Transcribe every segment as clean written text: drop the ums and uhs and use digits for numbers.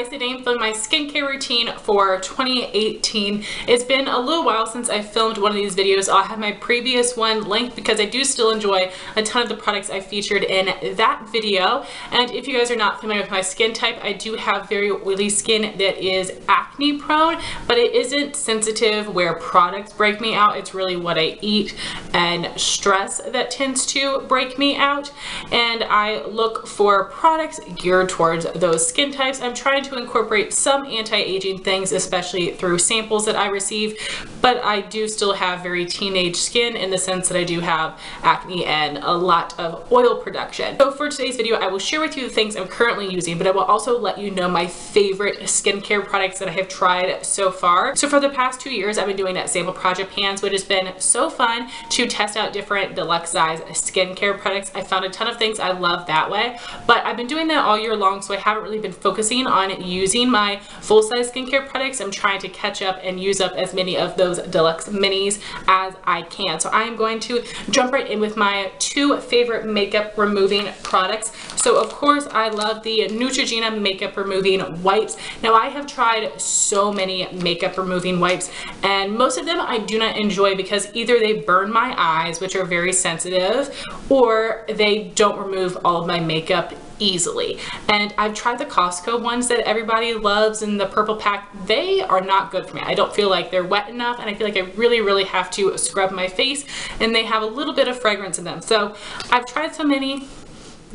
guys, today I'm filming my skincare routine for 2018. It's been a little while since I filmed one of these videos. I'll have my previous one linked because I do still enjoy a ton of the products I featured in that video. And if you guys are not familiar with my skin type, I do have very oily skin that is acne prone, but it isn't sensitive where products break me out. It's really what I eat and stress that tends to break me out. And I look for products geared towards those skin types. I'm trying to incorporate some anti-aging things, especially through samples that I receive, but I do still have very teenage skin in the sense that I do have acne and a lot of oil production. So for today's video, I will share with you the things I'm currently using, but I will also let you know my favorite skincare products that I have tried so far. So for the past 2 years, I've been doing that sample project pans, which has been so fun to test out different deluxe size skincare products. I found a ton of things I love that way, but I've been doing that all year long, so I haven't really been focusing on using my full-size skincare products. I'm trying to catch up and use up as many of those deluxe minis as I can. So I am going to jump right in with my 2 favorite makeup removing products. So of course I love the Neutrogena makeup removing wipes. Now I have tried so many makeup removing wipes and most of them I do not enjoy because either they burn my eyes, which are very sensitive, or they don't remove all of my makeup easily. And I've tried the Costco ones that everybody loves in the purple pack. They are not good for me. I don't feel like they're wet enough, and I feel like I really have to scrub my face, and they have a little bit of fragrance in them. So I've tried so many,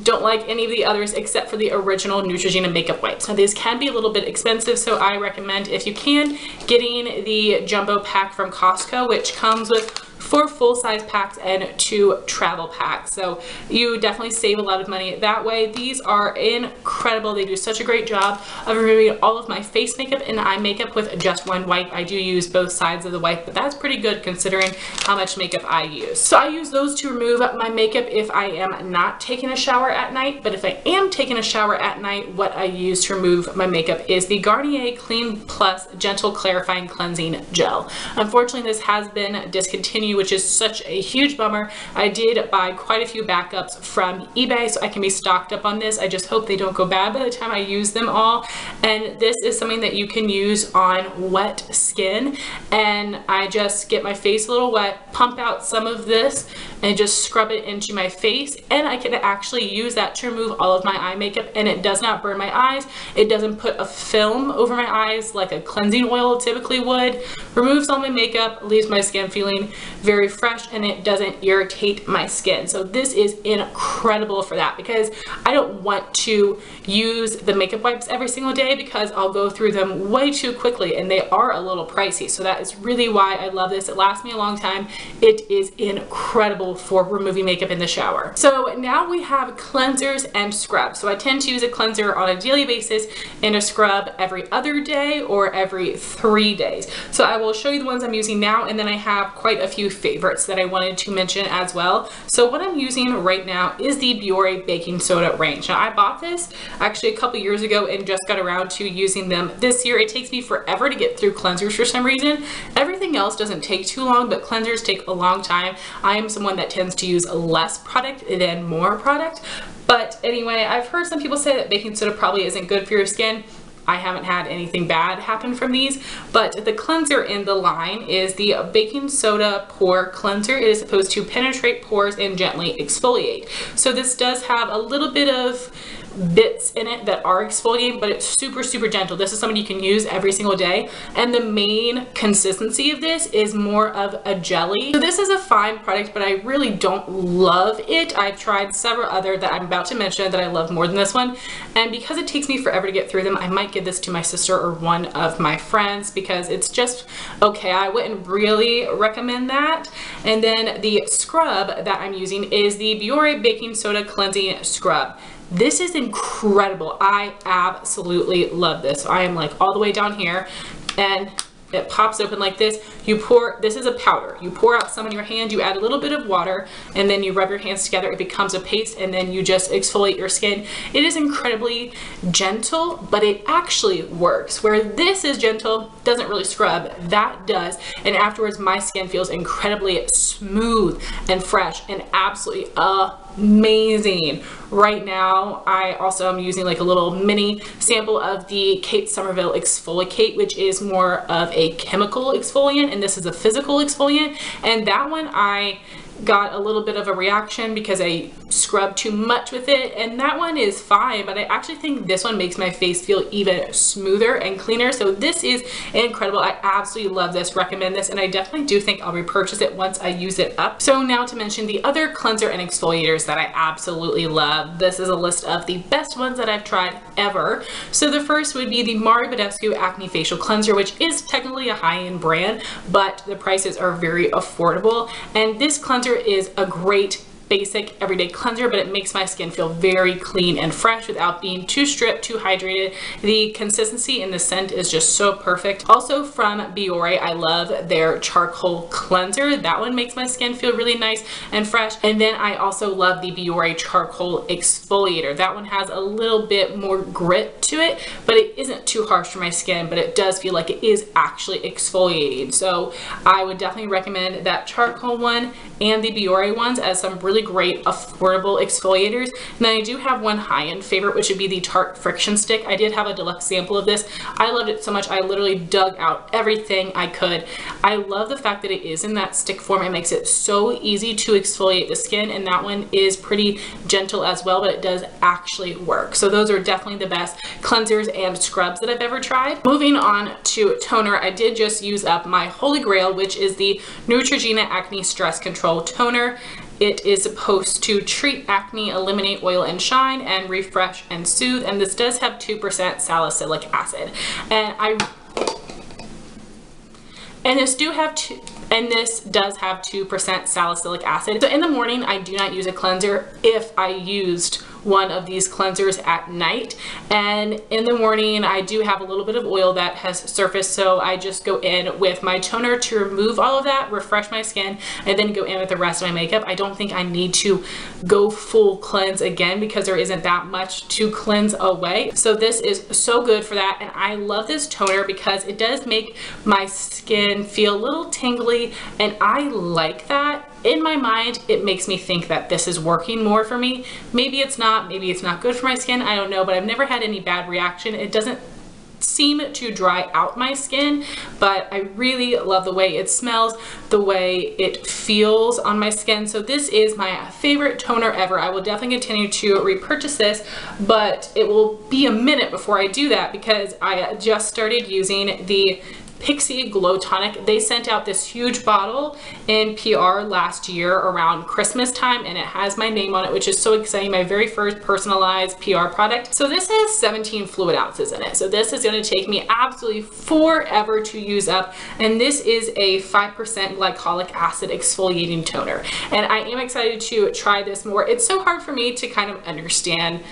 don't like any of the others except for the original Neutrogena makeup wipes. Now these can be a little bit expensive, so I recommend, if you can, getting the jumbo pack from Costco, which comes with 4 full-size packs and 2 travel packs. So you definitely save a lot of money that way. These are incredible. They do such a great job of removing all of my face makeup and eye makeup with just one wipe. I do use both sides of the wipe, but that's pretty good considering how much makeup I use. So I use those to remove my makeup if I am not taking a shower at night, but if I am taking a shower at night, what I use to remove my makeup is the Garnier Clean Plus Gentle Clarifying Cleansing Gel. Unfortunately, this has been discontinued, which is such a huge bummer. I did buy quite a few backups from eBay, so I can be stocked up on this. I just hope they don't go bad by the time I use them all. And this is something that you can use on wet skin. And I just get my face a little wet, pump out some of this, and just scrub it into my face. And I can actually use that to remove all of my eye makeup, and it does not burn my eyes. It doesn't put a film over my eyes like a cleansing oil typically would. Removes all my makeup, leaves my skin feeling very fresh, and it doesn't irritate my skin. So this is incredible for that, because I don't want to use the makeup wipes every single day because I'll go through them way too quickly, and they are a little pricey. So that is really why I love this. It lasts me a long time. It is incredible for removing makeup in the shower. So now we have cleansers and scrubs. So I tend to use a cleanser on a daily basis and a scrub every other day or every 3 days. So I will show you the ones I'm using now, and then I have quite a few favorites that I wanted to mention as well. So what I'm using right now is the Biore baking soda range. Now I bought this actually a couple years ago and just got around to using them this year. It takes me forever to get through cleansers for some reason. Everything else doesn't take too long, but cleansers take a long time. I am someone that tends to use less product than more product. But anyway, I've heard some people say that baking soda probably isn't good for your skin. I haven't had anything bad happen from these, but the cleanser in the line is the baking soda pore cleanser. It is supposed to penetrate pores and gently exfoliate. So this does have a little bit of bits in it that are exfoliating, but it's super gentle. This is something you can use every single day, and the main consistency of this is more of a jelly. So this is a fine product, but I really don't love it. I've tried several other that I'm about to mention that I love more than this one, and because it takes me forever to get through them, I might give this to my sister or one of my friends because it's just okay. I wouldn't really recommend that. And then the scrub that I'm using is the Biore baking soda cleansing scrub. This is incredible. I absolutely love this. So I am like all the way down here, and it pops open like this. You pour, this is a powder. You pour out some in your hand, you add a little bit of water, and then you rub your hands together. It becomes a paste, and then you just exfoliate your skin. It is incredibly gentle, but it actually works. Where this is gentle, doesn't really scrub, that does. And afterwards, my skin feels incredibly smooth and fresh and absolutely amazing. Right now, I also am using like a little mini sample of the Kate Somerville Exfoliate, which is more of a chemical exfoliant, and this is a physical exfoliant. And that one I got a little bit of a reaction because I scrubbed too much with it, and that one is fine, but I actually think this one makes my face feel even smoother and cleaner. So this is incredible. I absolutely love this, recommend this, and I definitely do think I'll repurchase it once I use it up. So now to mention the other cleanser and exfoliators that I absolutely love. This is a list of the best ones that I've tried ever. So the first would be the Badescu Acne Facial Cleanser, which is technically a high-end brand, but the prices are very affordable. And this cleanser is a great basic everyday cleanser, but it makes my skin feel very clean and fresh without being too stripped, too hydrated. The consistency and the scent is just so perfect. Also from Biore, I love their charcoal cleanser. That one makes my skin feel really nice and fresh. And then I also love the Biore charcoal exfoliator. That one has a little bit more grit to it, but it isn't too harsh for my skin, but it does feel like it is actually exfoliating. So I would definitely recommend that charcoal one and the Biore ones as some really great affordable exfoliators. And then I do have one high-end favorite, which would be the Tarte Frxxxtion stick. I did have a deluxe sample of this. I loved it so much I literally dug out everything I could. I love the fact that it is in that stick form. It makes it so easy to exfoliate the skin, and that one is pretty gentle as well, but it does actually work. So those are definitely the best cleansers and scrubs that I've ever tried. Moving on to toner, I did just use up my holy grail, which is the Neutrogena Acne Stress Control Toner. It is supposed to treat acne, eliminate oil and shine, and refresh and soothe. And this does have 2% salicylic acid. This does have 2% salicylic acid. So in the morning, I do not use a cleanser if I used one of these cleansers at night, and in the morning I do have a little bit of oil that has surfaced, so I just go in with my toner to remove all of that, refresh my skin, and then go in with the rest of my makeup. I don't think I need to go full cleanse again because there isn't that much to cleanse away. So this is so good for that, and I love this toner because it does make my skin feel a little tingly, and I like that. In my mind, it makes me think that this is working more for me. Maybe it's not good for my skin, I don't know, but I've never had any bad reaction. It doesn't seem to dry out my skin, but I really love the way it smells, the way it feels on my skin. So this is my favorite toner ever. I will definitely continue to repurchase this, but it will be a minute before I do that because I just started using the Pixi Glow Tonic. They sent out this huge bottle in PR last year around Christmas time, and it has my name on it, which is so exciting. My very first personalized PR product. So this has 17 fluid ounces in it. So this is going to take me absolutely forever to use up, and this is a 5% glycolic acid exfoliating toner. And I am excited to try this more. It's so hard for me to kind of understand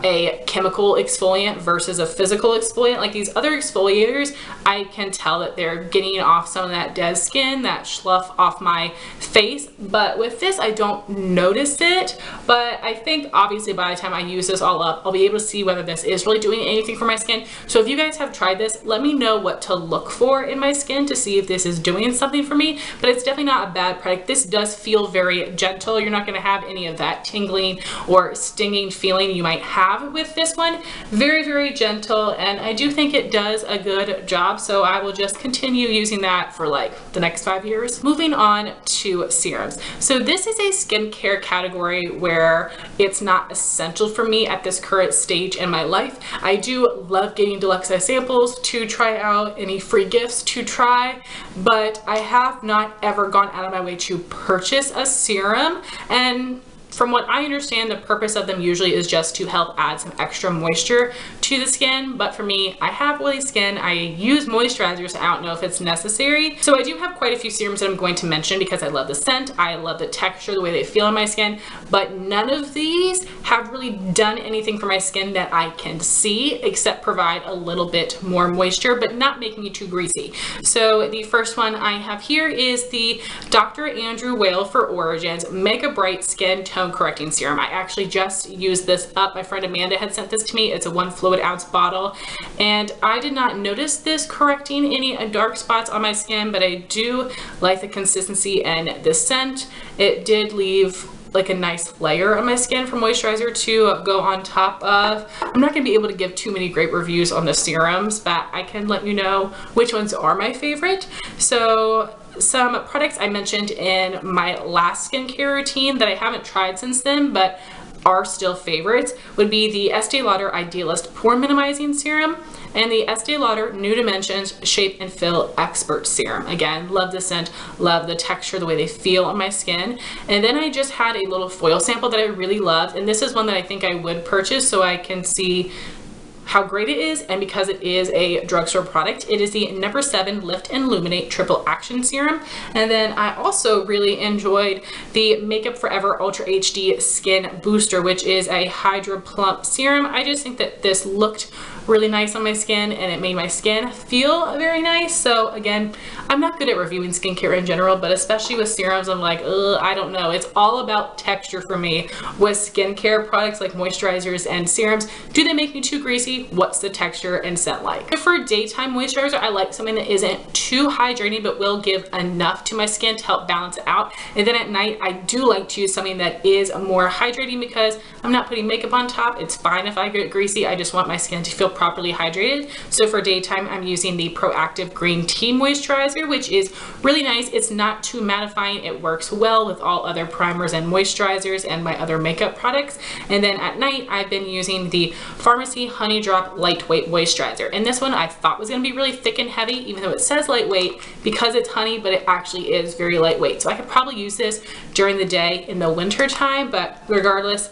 a chemical exfoliant versus a physical exfoliant. Like these other exfoliators, I can tell that they're getting off some of that dead skin, that slough off my face, but with this I don't notice it. But I think obviously by the time I use this all up, I'll be able to see whether this is really doing anything for my skin. So if you guys have tried this, let me know what to look for in my skin to see if this is doing something for me. But it's definitely not a bad product. This does feel very gentle. You're not going to have any of that tingling or stinging feeling you might have with this one. Very, very gentle, and I do think it does a good job, so I will just continue using that for like the next 5 years. Moving on to serums. So this is a skincare category where it's not essential for me at this current stage in my life. I do love getting deluxe size samples to try out, any free gifts to try, but I have not ever gone out of my way to purchase a serum. And from what I understand, the purpose of them usually is just to help add some extra moisture to the skin. But for me, I have oily skin. I use moisturizers, so I don't know if it's necessary. So I do have quite a few serums that I'm going to mention because I love the scent, I love the texture, the way they feel on my skin, but none of these have really done anything for my skin that I can see except provide a little bit more moisture, but not making it too greasy. So the first one I have here is the Dr. Andrew Weil for Origins Mega Bright Skin Tone Correcting Serum. I actually just used this up. My friend Amanda had sent this to me. It's a 1 fluid ounce bottle, and I did not notice this correcting any dark spots on my skin, but I do like the consistency and the scent. It did leave like a nice layer on my skin for moisturizer to go on top of. I'm not going to be able to give too many great reviews on the serums, but I can let you know which ones are my favorite. So some products I mentioned in my last skincare routine that I haven't tried since then, but are still favorites, would be the Estee Lauder Idealist Pore Minimizing Serum and the Estee Lauder New Dimensions Shape and Fill Expert Serum. Again, love the scent, love the texture, the way they feel on my skin. And then I just had a little foil sample that I really loved, and this is one that I think I would purchase so I can see how great it is, and because it is a drugstore product. It is the No. 7 Lift and Luminate Triple Action Serum. And then I also really enjoyed the MakeUpForEver Ultra HD Skin Booster, which is a Hydra Plump Serum. I just think that this looked really nice on my skin and it made my skin feel very nice. So again, I'm not good at reviewing skincare in general, but especially with serums, I'm like, ugh, I don't know. It's all about texture for me with skincare products like moisturizers and serums. Do they make me too greasy? What's the texture and scent like? For daytime moisturizer, I like something that isn't too hydrating but will give enough to my skin to help balance it out. And then at night, I do like to use something that is more hydrating because I'm not putting makeup on top. It's fine if I get greasy. I just want my skin to feel properly hydrated. So for daytime, I'm using the ProActiv Green Tea Moisturizer, which is really nice. It's not too mattifying. It works well with all other primers and moisturizers and my other makeup products. And then at night, I've been using the Farmacy Honey Drop Lightweight Moisturizer. And this one I thought was going to be really thick and heavy, even though it says lightweight because it's honey, but it actually is very lightweight. So I could probably use this during the day in the winter time, but regardless,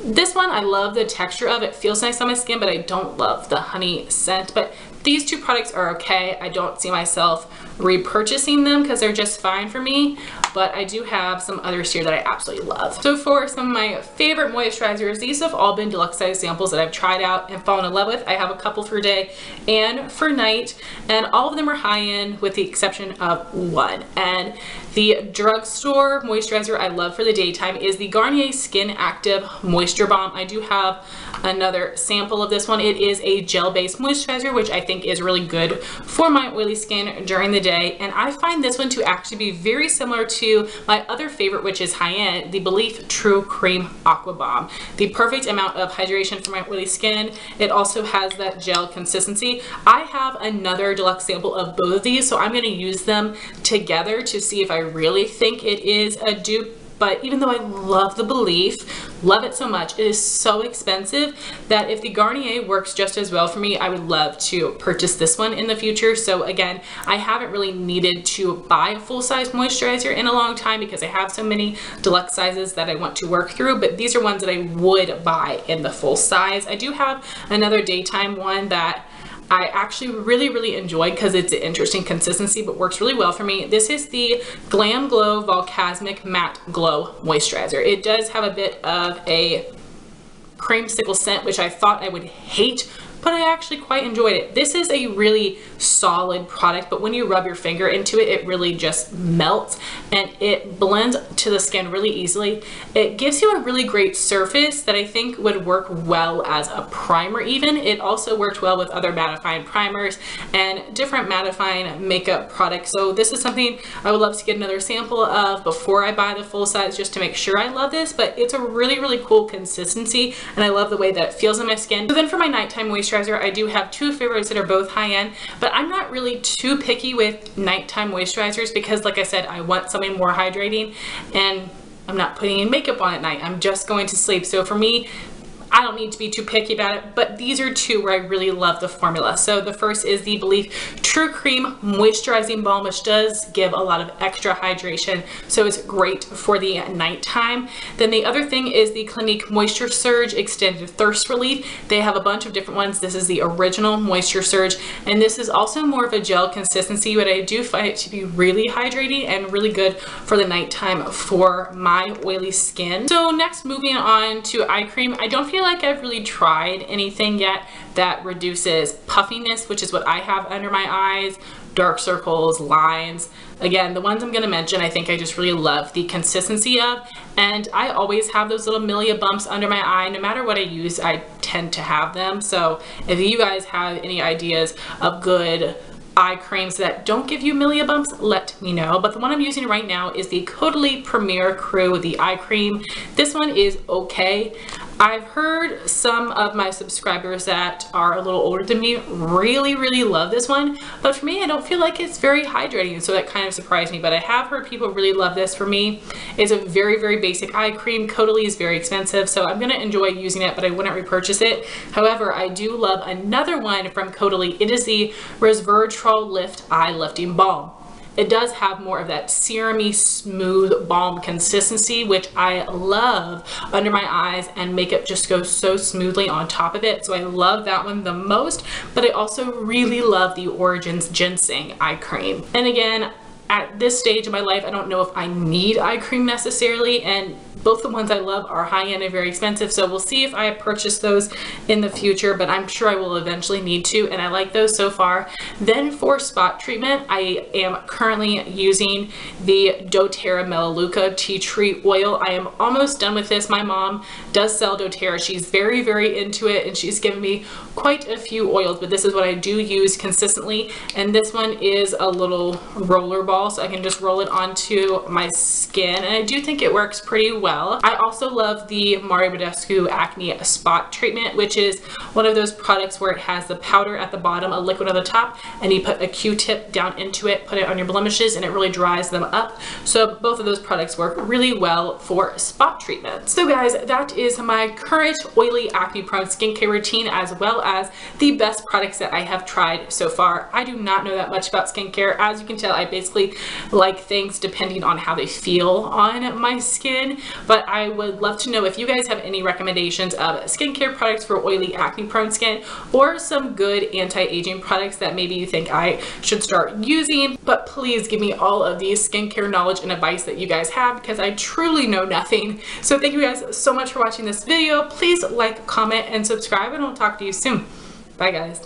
this one, I love the texture of it. Feels nice on my skin, but I don't love the honey scent. But these two products are okay. I don't see myself repurchasing them because they're just fine for me, but I do have some others here that I absolutely love. So for some of my favorite moisturizers, these have all been deluxe size samples that I've tried out and fallen in love with. I have a couple for day and for night, and all of them are high end with the exception of one. And the drugstore moisturizer I love for the daytime is the Garnier SkinActive Moisture Balm. I do have another sample of this one. It is a gel-based moisturizer, which I think is really good for my oily skin during the day. And I find this one to actually be very similar to my other favorite, which is high-end, the Belif True Cream Aqua Bomb. The perfect amount of hydration for my oily skin. It also has that gel consistency. I have another deluxe sample of both of these, so I'm going to use them together to see if I really think it is a dupe. But even though I love the Belif, love it so much, it is so expensive that if the Garnier works just as well for me, I would love to purchase this one in the future. So again, I haven't really needed to buy a full-size moisturizer in a long time because I have so many deluxe sizes that I want to work through, but these are ones that I would buy in the full size. I do have another daytime one that I actually really enjoy because it's an interesting consistency but works really well for me. This is the GlamGlow Volcasmic Matte Glow Moisturizer. It does have a bit of a creamsicle scent, which I thought I would hate, but I actually quite enjoyed it. This is a really solid product, but when you rub your finger into it, it really just melts and it blends to the skin really easily. It gives you a really great surface that I think would work well as a primer even. It also worked well with other mattifying primers and different mattifying makeup products. So this is something I would love to get another sample of before I buy the full size just to make sure I love this, but it's a really cool consistency and I love the way that it feels on my skin. So then for my nighttime moisturizer, I do have two favorites that are both high-end, but I'm not really too picky with nighttime moisturizers because, like I said, I want something more hydrating and I'm not putting in makeup on at night. I'm just going to sleep. So for me, I don't need to be too picky about it, but these are two where I really love the formula. So the first is the Belif True Cream Moisturizing Balm, which does give a lot of extra hydration, so it's great for the nighttime. Then the other thing is the Clinique Moisture Surge Extended Thirst Relief. They have a bunch of different ones. This is the original Moisture Surge, and this is also more of a gel consistency, but I do find it to be really hydrating and really good for the nighttime for my oily skin. So next, moving on to eye cream. I don't feel like I've really tried anything yet that reduces puffiness, which is what I have under my eyes, dark circles, lines. Again, the ones I'm going to mention, I think I just really love the consistency of, and I always have those little milia bumps under my eye. No matter what I use, I tend to have them. So if you guys have any ideas of good eye creams that don't give you milia bumps, let me know. But the one I'm using right now is the Caudalie Premier Crew, the eye cream. This one is okay. I've heard some of my subscribers that are a little older than me really love this one, but for me, I don't feel like it's very hydrating, so that kind of surprised me. But I have heard people really love this. For me, it's a very basic eye cream. Caudalie is very expensive, so I'm gonna enjoy using it, but I wouldn't repurchase it. However, I do love another one from Caudalie. It is the Resveratrol Lift Eye Lifting Balm. It does have more of that serum-y, smooth balm consistency, which I love under my eyes, and makeup just goes so smoothly on top of it. So I love that one the most, but I also really love the Origins Ginseng eye cream. And again, at this stage of my life, I don't know if I need eye cream necessarily, and both the ones I love are high-end and very expensive, so we'll see if I purchase those in the future, but I'm sure I will eventually need to, and I like those so far. Then for spot treatment, I am currently using the doTERRA Melaleuca Tea Tree Oil. I am almost done with this. My mom does sell doTERRA. She's very into it, and she's given me quite a few oils, but this is what I do use consistently, and this one is a little roller ball, so I can just roll it onto my skin, and I do think it works pretty well. I also love the Badescu Acne Spot Treatment, which is one of those products where it has the powder at the bottom, a liquid on the top, and you put a Q-tip down into it, put it on your blemishes, and it really dries them up. So both of those products work really well for spot treatment. So guys, that is my current oily acne prone skincare routine, as well as the best products that I have tried so far. I do not know that much about skincare. As you can tell, I basically like things depending on how they feel on my skin. But I would love to know if you guys have any recommendations of skincare products for oily acne prone skin, or some good anti-aging products that maybe you think I should start using. But please give me all of these skincare knowledge and advice that you guys have, because I truly know nothing. So thank you guys so much for watching this video. Please like, comment, and subscribe, and I'll talk to you soon. Bye guys.